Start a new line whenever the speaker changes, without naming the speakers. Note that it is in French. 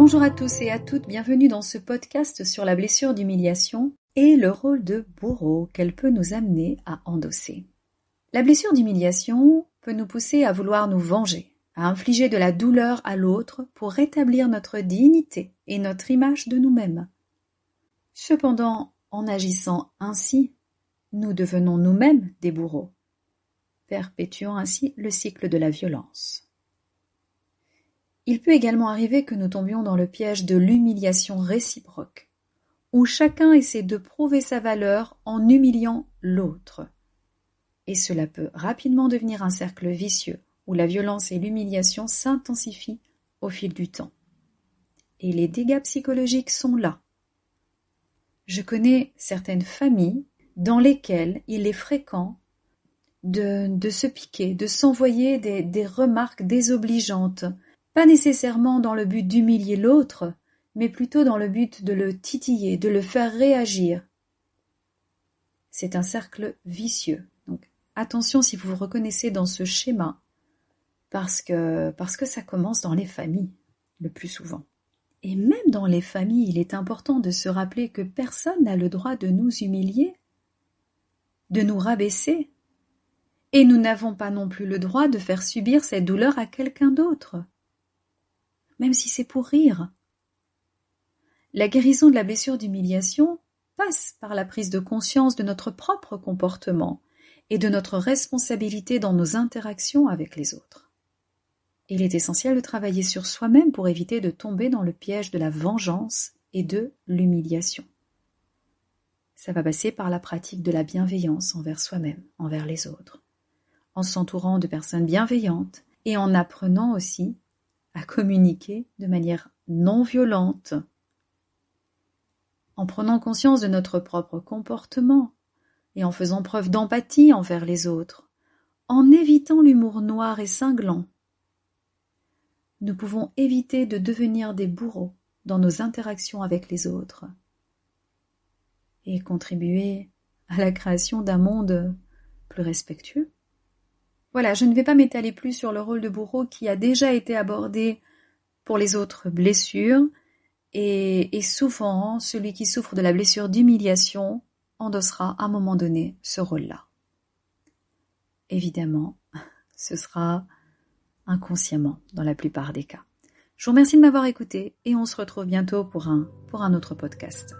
Bonjour à tous et à toutes, bienvenue dans ce podcast sur la blessure d'humiliation et le rôle de bourreau qu'elle peut nous amener à endosser. La blessure d'humiliation peut nous pousser à vouloir nous venger, à infliger de la douleur à l'autre pour rétablir notre dignité et notre image de nous-mêmes. Cependant, en agissant ainsi, nous devenons nous-mêmes des bourreaux, perpétuant ainsi le cycle de la violence. Il peut également arriver que nous tombions dans le piège de l'humiliation réciproque, où chacun essaie de prouver sa valeur en humiliant l'autre. Et cela peut rapidement devenir un cercle vicieux, où la violence et l'humiliation s'intensifient au fil du temps. Et les dégâts psychologiques sont là. Je connais certaines familles dans lesquelles il est fréquent de se piquer, de s'envoyer des remarques désobligeantes, pas nécessairement dans le but d'humilier l'autre, mais plutôt dans le but de le titiller, de le faire réagir. C'est un cercle vicieux. Donc, attention si vous vous reconnaissez dans ce schéma, parce que ça commence dans les familles, le plus souvent. Et même dans les familles, il est important de se rappeler que personne n'a le droit de nous humilier, de nous rabaisser, et nous n'avons pas non plus le droit de faire subir cette douleur à quelqu'un d'autre. Même si c'est pour rire. La guérison de la blessure d'humiliation passe par la prise de conscience de notre propre comportement et de notre responsabilité dans nos interactions avec les autres. Il est essentiel de travailler sur soi-même pour éviter de tomber dans le piège de la vengeance et de l'humiliation. Ça va passer par la pratique de la bienveillance envers soi-même, envers les autres, en s'entourant de personnes bienveillantes et en apprenant aussi à communiquer de manière non violente, en prenant conscience de notre propre comportement et en faisant preuve d'empathie envers les autres, en évitant l'humour noir et cinglant. Nous pouvons éviter de devenir des bourreaux dans nos interactions avec les autres et contribuer à la création d'un monde plus respectueux. Voilà, je ne vais pas m'étaler plus sur le rôle de bourreau qui a déjà été abordé pour les autres blessures et souvent celui qui souffre de la blessure d'humiliation endossera à un moment donné ce rôle-là. Évidemment, ce sera inconsciemment dans la plupart des cas. Je vous remercie de m'avoir écouté et on se retrouve bientôt pour un autre podcast.